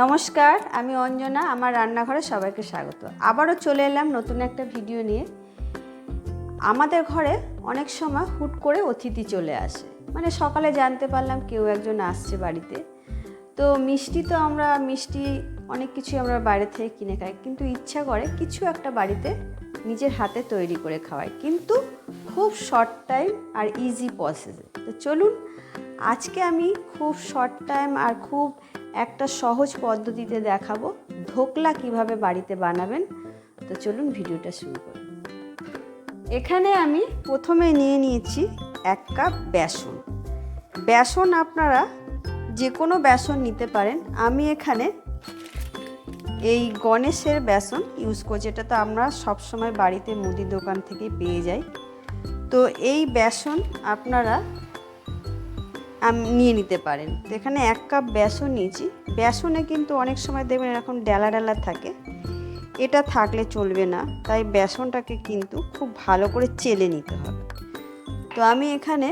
নমস্কার, আমি অঞ্জনা। আমার রান্নাঘরে সবাইকে স্বাগত। আবারও চলে এলাম নতুন একটা ভিডিও নিয়ে। আমাদের ঘরে অনেক সময় হুট করে অতিথি চলে আসে, মানে সকালে জানতে পারলাম কেউ একজন আসছে বাড়িতে। তো আমরা মিষ্টি অনেক কিছু আমরা বাইরে থেকে কিনে খাই, কিন্তু ইচ্ছা করে কিছু একটা বাড়িতে নিজের হাতে তৈরি করে খাওয়াই, কিন্তু খুব শর্ট টাইম আর ইজি প্রসেসে। তো চলুন, আজকে আমি খুব শর্ট টাইম আর খুব একটা সহজ পদ্ধতিতে দেখাবো ধোকলা কিভাবে বাড়িতে বানাবেন। তো চলুন ভিডিওটা শুরু করি। এখানে আমি প্রথমে নিয়ে নিয়েছি 1 কাপ বেসন। বেসন আপনারা যে কোনো বেসন নিতে পারেন। আমি এখানে এই গণেশের বেসন ইউজ করছি, এটা তো আমরা সবসময় বাড়িতে মুদি দোকান থেকে পেয়ে যাই। তো এই বেসন আপনারা নিয়ে নিতে পারেন। তো এখানে 1 কাপ বেসন নিয়েছি। বেসনে কিন্তু অনেক সময় দেখবেন এরকম ডেলা ডেলা থাকে, এটা থাকলে চলবে না, তাই বেসনটাকে কিন্তু খুব ভালো করে চেলে নিতে হবে। তো আমি এখানে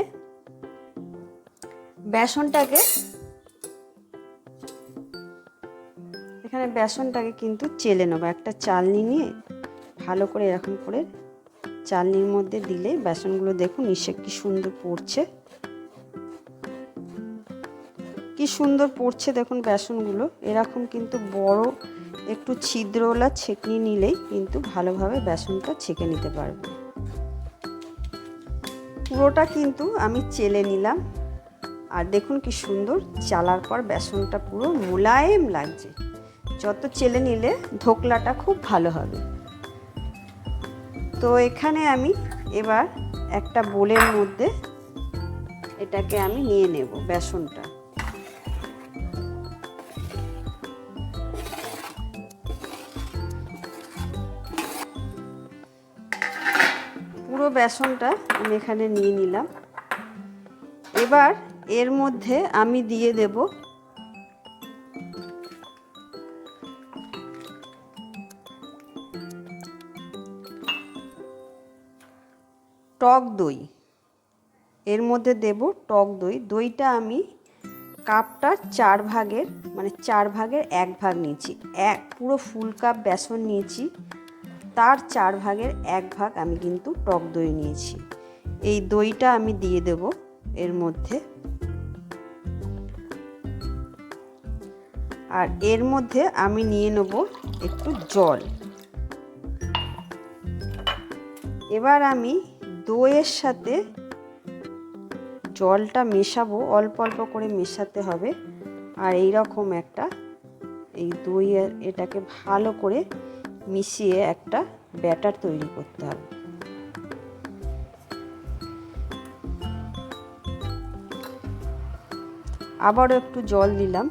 বেসনটাকে কিন্তু চেলে নেবো। একটা চালনি নিয়ে ভালো করে এরকম করে চালনির মধ্যে দিলে বেসনগুলো দেখুন নিশ্চয় কি সুন্দর পড়ছে, কি সুন্দর পড়ছে দেখুন বেসনগুলো। এরকম কিন্তু বড় একটু ছিদ্রওয়ালা ছেঁকনি নিলেই কিন্তু ভালোভাবে বেসনটা ছেঁকে নিতে পারবে। পুরোটা কিন্তু আমি চেলে নিলাম, আর দেখুন কি সুন্দর চালার পর বেসনটা পুরো মোলায়েম লাগছে। যত চেলে নিলে ধোকলাটা খুব ভালো হবে। তো এখানে আমি এবার একটা বোলের মধ্যে এটাকে আমি নিয়ে নেব বেসনটা। পুরো বেসনটা আমি এখানে নিয়ে নিলাম। এবার এর মধ্যে আমি দিয়ে দেব টক দই। এর মধ্যে দেব টক দই। দইটা আমি কাপটা 4 ভাগের, মানে 4 ভাগের 1 ভাগ নিয়েছি। পুরো ফুল কাপ বেসন নিয়েছি, তার 4 ভাগের 1 ভাগ আমি কিন্তু টক দই নিয়েছি। এই দইটা আমি দিয়ে দেব এর মধ্যে। আর এর মধ্যে আমি নিয়ে নেব একটু জল। এবার আমি দইয়ের সাথে জলটা মেশাবো, অল্প অল্প করে মেশাতে হবে। আর এই রকম একটা এই দই এটাকে ভালো করে মিশিয়ে একটা ব্যাটার তৈরি করতে হবে। আবারও একটু জল দিলাম।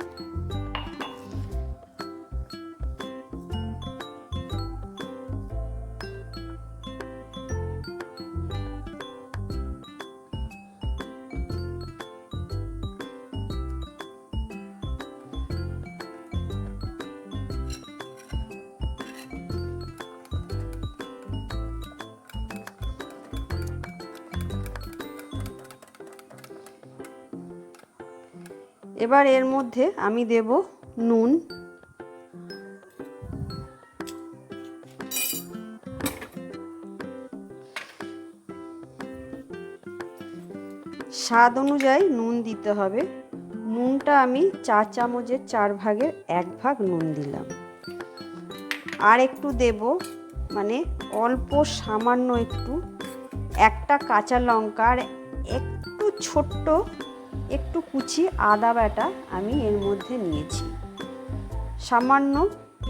এবার এর মধ্যে আমি দেব নুন। স্বাদ অনুযায়ী নুন দিতে হবে। নুনটা আমি 4 চামচের 4 ভাগের 1 ভাগ নুন দিলাম। আর একটু দেব, মানে অল্প সামান্য একটু, একটা কাঁচা লঙ্কা আর একটু ছোট্ট একটু কুচি আদা বাটা আমি এর মধ্যে নিয়েছি। সামান্য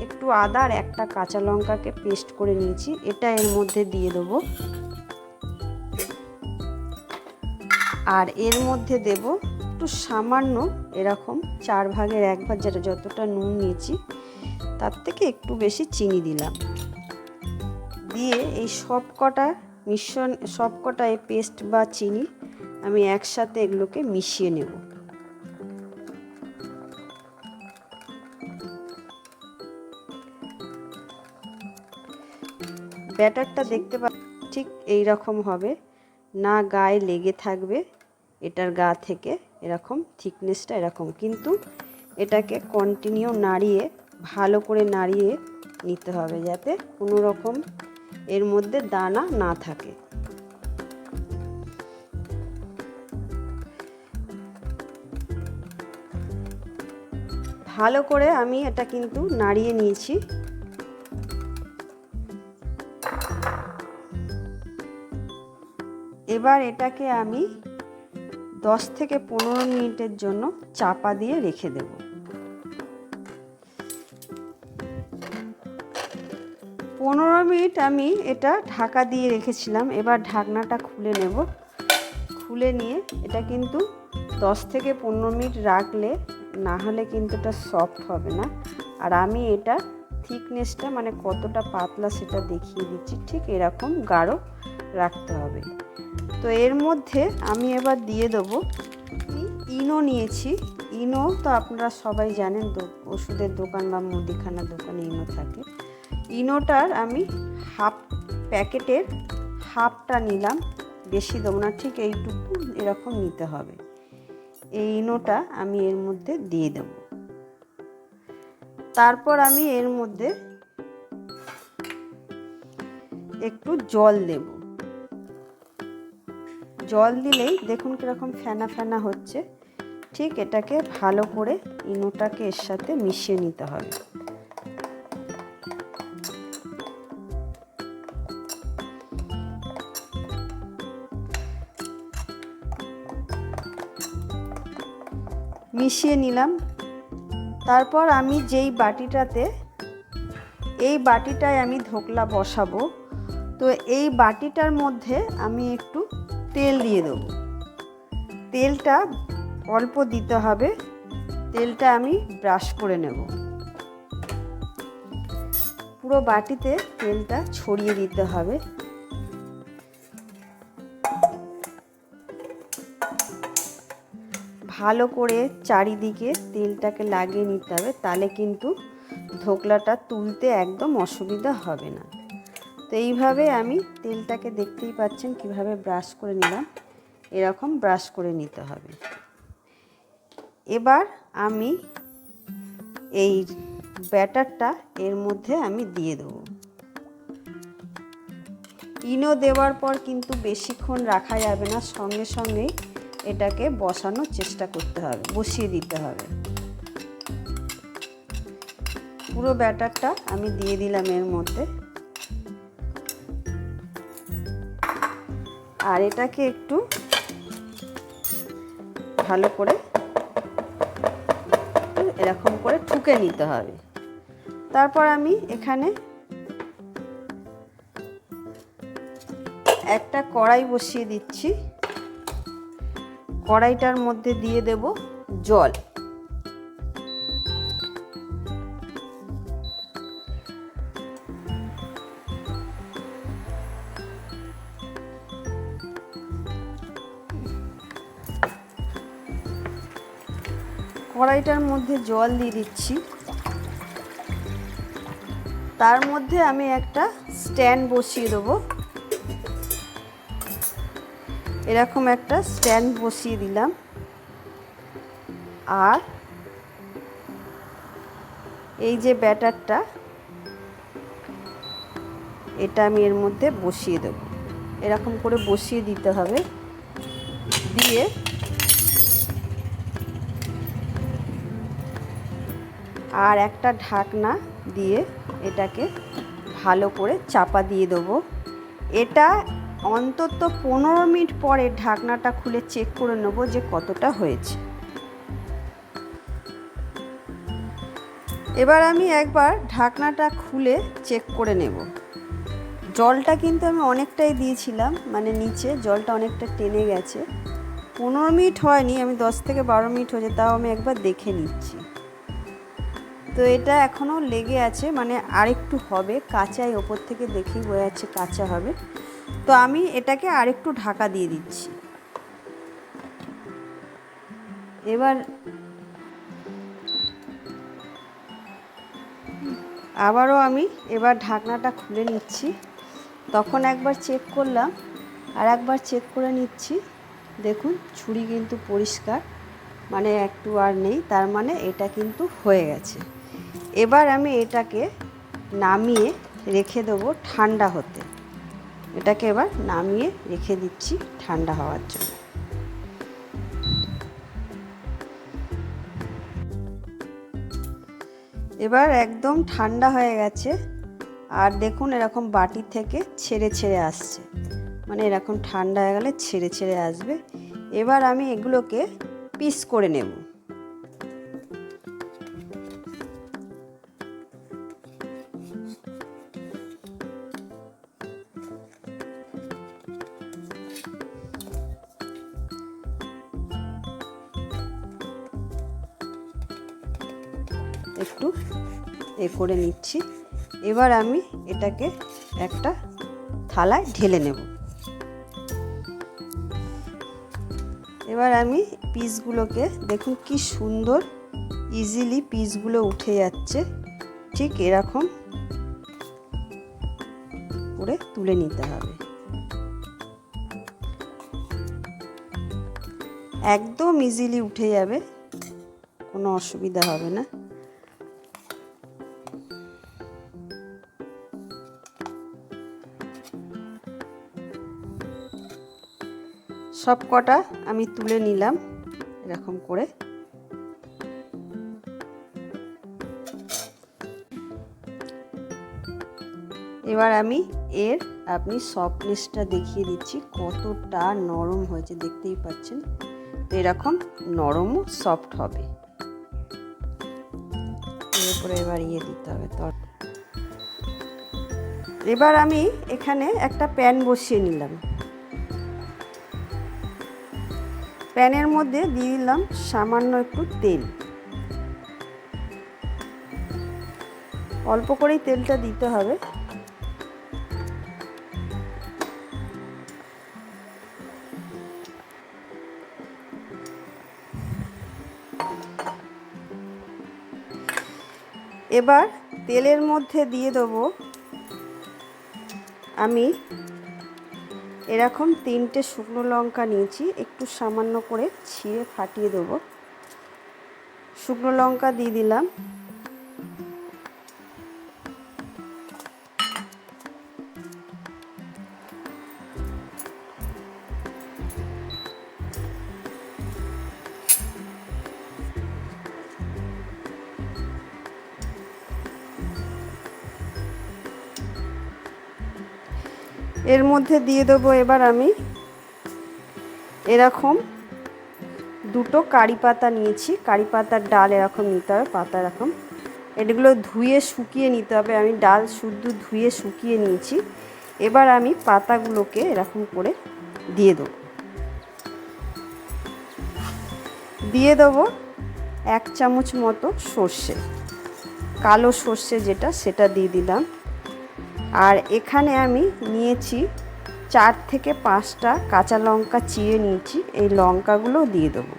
একটু আদা আর একটা কাঁচা লঙ্কাকে পেস্ট করে নিয়েছি, এটা এর মধ্যে দিয়ে দেবো। আর এর মধ্যে দেব একটু সামান্য এরকম 4 ভাগের 1 ভাগ, যেটা যতটা নুন নিয়েছি তার থেকে একটু বেশি চিনি দিলাম। দিয়ে এই সবকটা মিশ্রণ, সবকটা এই পেস্ট বা চিনি আমি একসাথে এগুলোকে মিশিয়ে নেব। ব্যাটারটা দেখতে ঠিক এই রকম হবে, না গায়ে লেগে থাকবে, এটার গা থেকে এরকম থিকনেসটা এরকম। কিন্তু এটাকে কন্টিনিউ নাড়িয়ে ভালো করে নাড়িয়ে নিতে হবে, যাতে কোনো রকম এর মধ্যে দানা না থাকে। ভালো করে আমি এটা কিন্তু নাড়িয়ে নিয়েছি। এবার এটাকে আমি 10 থেকে 15 মিনিটের জন্য চাপা দিয়ে রেখে দেব। 15 মিনিট আমি এটা ঢাকা দিয়ে রেখেছিলাম। এবার ঢাকনাটা খুলে নেব। খুলে নিয়ে এটা কিন্তু 10 থেকে 15 মিনিট রাখলে না হলে কিন্তু এটা সফট হবে না। আর আমি এটা থিকনেসটা মানে কতটা পাতলা সেটা দেখিয়ে দিচ্ছি। ঠিক এরকম গাঢ় রাখতে হবে। তো এর মধ্যে আমি এবার দিয়ে দেবো, ইনো নিয়েছি। ইনো তো আপনারা সবাই জানেন, ওষুধের দোকান বা মুদিখানার দোকানে ইনো থাকে। ইনোটার আমি হাফ প্যাকেটের হাফটা নিলাম, বেশি দেবো না, ঠিক এইটুকু এরকম নিতে হবে। এই ইনোটা আমি এর মধ্যে দিয়ে দেব। তারপর আমি এর মধ্যে একটু জল দেব। জল দিলেই দেখুন কীরকম ফেনা ফেনা হচ্ছে। ঠিক এটাকে ভালো করে ইনোটাকে এর সাথে মিশিয়ে নিতে হবে। মিশিয়ে নিলাম। তারপর আমি যেই বাটিটাতে, এই বাটিটায় আমি ধোকলা বসাবো, তো এই বাটিটার মধ্যে আমি একটু তেল দিয়ে দেবো। তেলটা অল্প দিতে হবে। তেলটা আমি ব্রাশ করে নেব। পুরো বাটিতে তেলটা ছড়িয়ে দিতে হবে। ভালো করে চারিদিকে তেলটাকে লাগিয়ে নিতে হবে, তাহলে কিন্তু ধোকলাটা তুলতে একদম অসুবিধা হবে না। তো এইভাবে আমি তেলটাকে দেখতেই পাচ্ছেন কিভাবে ব্রাশ করে নিলাম। এরকম ব্রাশ করে নিতে হবে। এবার আমি এই ব্যাটারটা এর মধ্যে আমি দিয়ে দেবো। ইনো দেওয়ার পর কিন্তু বেশিক্ষণ রাখা যাবে না, সঙ্গে সঙ্গেই এটাকে বসানোর চেষ্টা করতে হবে, বসিয়ে দিতে হবে। পুরো ব্যাটারটা আমি দিয়ে দিলাম এর মধ্যে। আর এটাকে একটু ভালো করে এরকম করে ঠুকে নিতে হবে। তারপর আমি এখানে একটা কড়াই বসিয়ে দিচ্ছি। কড়াইটার মধ্যে দিয়ে দেব জল। কড়াইটার মধ্যে জল দিয়ে দিচ্ছি। তার মধ্যে আমি একটা স্ট্যান্ড বসিয়ে দেবো। এরকম একটা স্ট্যান্ড বসিয়ে দিলাম। আর এই যে ব্যাটারটা, এটা আমি এর মধ্যে বসিয়ে দেব। এরকম করে বসিয়ে দিতে হবে। দিয়ে আর একটা ঢাকনা দিয়ে এটাকে ভালো করে চাপা দিয়ে দেবো। এটা অন্তত 15 মিনিট পরে ঢাকনাটা খুলে চেক করে নেব যে কতটা হয়েছে। এবার আমি একবার ঢাকনাটা খুলে চেক করে নেব। জলটা কিন্তু আমি অনেকটাই দিয়েছিলাম, মানে নিচে জলটা অনেকটা টেনে গেছে। 15 মিনিট হয়নি, আমি 10 থেকে 12 মিনিট হয়েছে, তাও আমি একবার দেখে নিচ্ছি। তো এটা এখনও লেগে আছে, মানে আরেকটু হবে, কাঁচাই, ওপর থেকে দেখেই বোঝা যাচ্ছে কাঁচা হবে। তো আমি এটাকে আরেকটু ঢাকা দিয়ে দিচ্ছি। এবার আবারও আমি এবার ঢাকনাটা খুলে নিচ্ছি। তখন একবার চেক করলাম, আর একবার চেক করে নিচ্ছি। দেখুন ছুরি কিন্তু পরিষ্কার, মানে একটু আর নেই, তার মানে এটা কিন্তু হয়ে গেছে। এবার আমি এটাকে নামিয়ে রেখে দেবো ঠান্ডা হতে। এটাকে এবার নামিয়ে রেখে দিচ্ছি ঠান্ডা হওয়ার জন্য। এবার একদম ঠান্ডা হয়ে গেছে, আর দেখুন এরকম বাটি থেকে ছেড়ে ছেড়ে আসছে, মানে এরকম ঠান্ডা হয়ে গেলে ছেড়ে ছেড়ে আসবে। এবার আমি এগুলোকে পিস করে নেব। একটু করে নিচ্ছি। এবার আমি এটাকে একটা থালায় ঢেলে নেব। এবার আমি পিসগুলোকে দেখুন কি সুন্দর ইজিলি পিসগুলো উঠে যাচ্ছে, ঠিক এরকম করে তুলে নিতে হবে। একদম ইজিলি উঠে যাবে, কোনো অসুবিধা হবে না। সব কটা আমি তুলে নিলাম এরকম করে। এবার আমি আপনি সফটনেসটা দেখিয়ে দিচ্ছি, কতটা নরম হয়েছে দেখতেই পাচ্ছেন। তো এরকম নরমও সফট হবে। এর উপরে এবার দিতে হবে। এবার আমি এখানে একটা প্যান বসিয়ে নিলাম। প্যানের মধ্যে দিয়ে দিলাম সামান্য একটু তেল। অল্প করেই তেলটা দিতে হবে। এবার তেলের মধ্যে দিয়ে দেবো আমি এরকম 3টে শুকনো লঙ্কা নিয়েছি, একটু সামান্য করে ছিঁড়ে ফাটিয়ে দেবো। শুকনো লঙ্কা দিয়ে দিলাম। এর মধ্যে দিয়ে দেবো এবার আমি এরকম 2টো কারি পাতা নিয়েছি। কারি পাতার ডাল এরকম নিতে হবে, পাতা এরকম। এগুলো ধুয়ে শুকিয়ে নিতে হবে। আমি ডাল শুদ্ধ ধুয়ে শুকিয়ে নিয়েছি। এবার আমি পাতাগুলোকে এরকম করে দিয়ে দেবো। দিয়ে দেবো 1 চামচ মতো সর্ষে, কালো সর্ষে যেটা, সেটা দিয়ে দিলাম। আর এখানে আমি নিয়েছি 4 থেকে 5টা কাঁচা লঙ্কা চিড়ে নিয়েছি, এই লঙ্কাগুলো দিয়ে দেবো।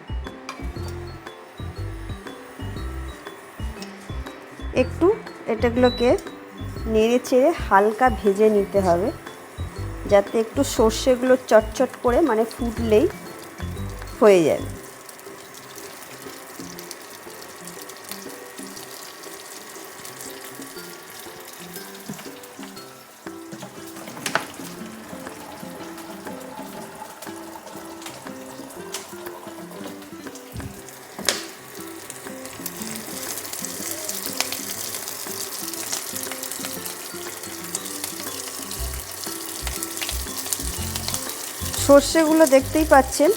একটু এটাগুলোকে নেড়ে চেড়ে হালকা ভেজে নিতে হবে, যাতে একটু সর্ষেগুলো চটচট করে মানে ফুটলেই হয়ে যাবে। সর্ষেগুলো দেখতেই পাচ্ছেন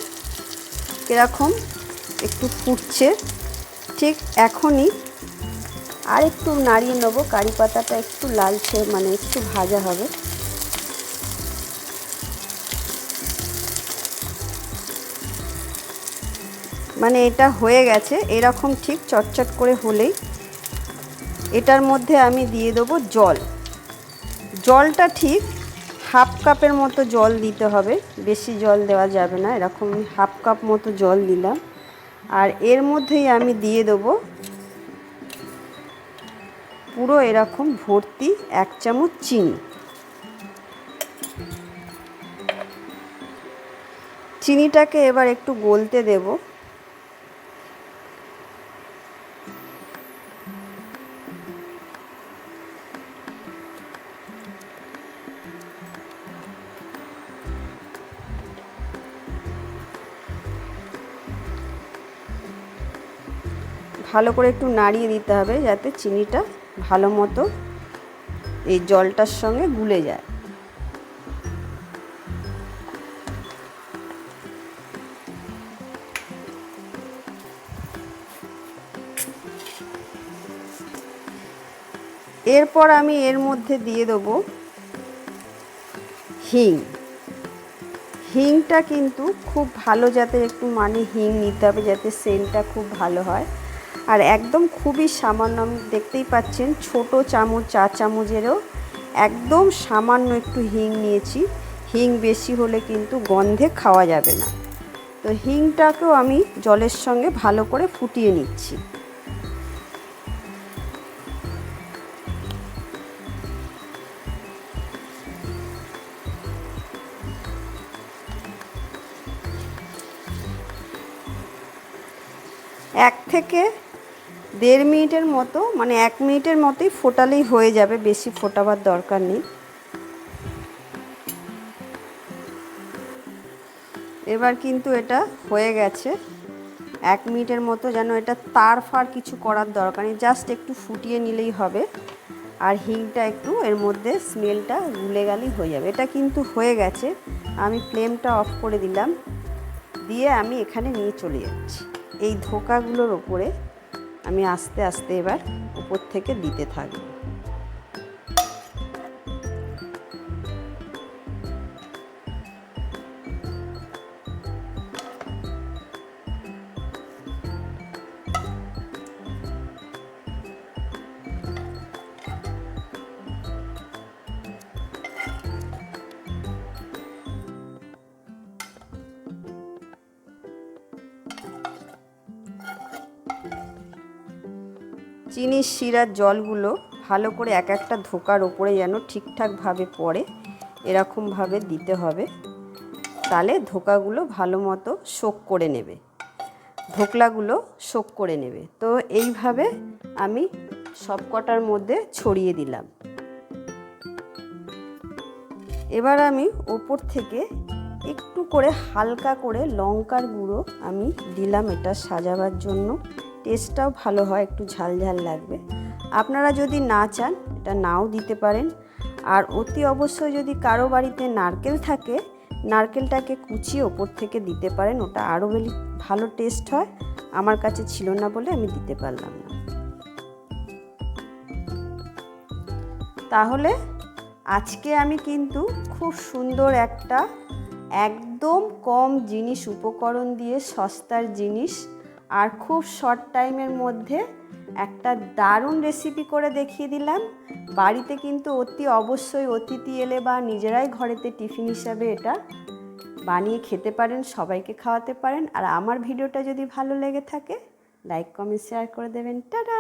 কীরকম একটু ফুটছে। ঠিক এখনই আর একটু নাড়িয়ে নেবো, কারি পাতাটা একটু লালচে মানে একটু ভাজা হবে। মানে এটা হয়ে গেছে, এরকম ঠিক চটচট করে হলেই এটার মধ্যে আমি দিয়ে দেবো জল। জলটা ঠিক 1/2 কাপের মতো জল দিতে হবে, বেশি জল দেওয়া যাবে না। এরকম 1/2 কাপ মতো জল দিলাম। আর এর মধ্যেই আমি দিয়ে দেবো পুরো এরকম ভর্তি 1 চামচ চিনি। চিনিটাকে এবার একটু গলতে দেব। ভালো করে একটু নাড়িয়ে দিতে হবে যাতে চিনিটা ভালো মতো এই জলটার সঙ্গে গুলে যায়। এরপর আমি এর মধ্যে দিয়ে দেবো হিং। হিংটা কিন্তু খুব ভালো জাতের একটু হিং নিতে হবে যাতে সেন্টটা খুব ভালো হয়। আর একদম খুবই সামান্য, আমি দেখতেই পাচ্ছেন ছোট চামচ, 4 চামচেরও একদম সামান্য একটু হিং নিয়েছি। হিং বেশি হলে কিন্তু গন্ধে খাওয়া যাবে না। তো হিংটাকেও আমি জলের সঙ্গে ভালো করে ফুটিয়ে নিচ্ছি। এক থেকে 1.5 মিনিটের মতো, 1 মিনিটের মতোই ফোটালেই হয়ে যাবে, বেশি ফোটাবার দরকার নেই। এবার কিন্তু এটা হয়ে গেছে। 1 মিনিটের মতো, যেন এটা তার ফার কিছু করার দরকার নেই, জাস্ট একটু ফুটিয়ে নিলেই হবে। আর হিংটা একটু এর মধ্যে স্মেলটা গুলে গেলেই হয়ে যাবে। এটা কিন্তু হয়ে গেছে। আমি ফ্লেমটা অফ করে দিলাম, দিয়ে আমি এখানে নিয়ে চলে যাচ্ছি। এই ধোকাগুলোর ওপরে আমি আস্তে আস্তে এবার উপর থেকে দিতে থাকবো। চিনির শিরার জলগুলো ভালো করে এক একটা ধোকার ওপরে যেন ঠিকঠাকভাবে পড়ে, এরকমভাবে দিতে হবে। তাহলে ধোকাগুলো ভালো মতো সোক করে নেবে, ধোকলাগুলো সোক করে নেবে। তো এইভাবে আমি সব কটার মধ্যে ছড়িয়ে দিলাম। এবার আমি ওপর থেকে একটু করে হালকা করে লঙ্কার গুঁড়ো আমি দিলাম, এটা সাজাবার জন্য। টেস্টটাও ভালো হয়, একটু ঝাল ঝাল লাগবে। আপনারা যদি না চান এটা নাও দিতে পারেন। আর অতি অবশ্যই যদি কারো বাড়িতে নারকেল থাকে, নারকেলটাকে কুচিয়ে ওপর থেকে দিতে পারেন, ওটা আরও ভালো টেস্ট হয়। আমার কাছে ছিল না বলে আমি দিতে পারলাম না। তাহলে আজকে আমি কিন্তু খুব সুন্দর একটা, একদম কম জিনিস উপকরণ দিয়ে সস্তার জিনিস আর খুব শর্ট টাইমের মধ্যে একটা দারুণ রেসিপি করে দেখিয়ে দিলাম। বাড়িতে কিন্তু অতি অবশ্যই অতিথি এলে বা নিজেরাই ঘরেতে টিফিন হিসাবে এটা বানিয়ে খেতে পারেন, সবাইকে খাওয়াতে পারেন। আর আমার ভিডিওটা যদি ভালো লেগে থাকে লাইক, কমেন্ট, শেয়ার করে দেবেন। টাটা।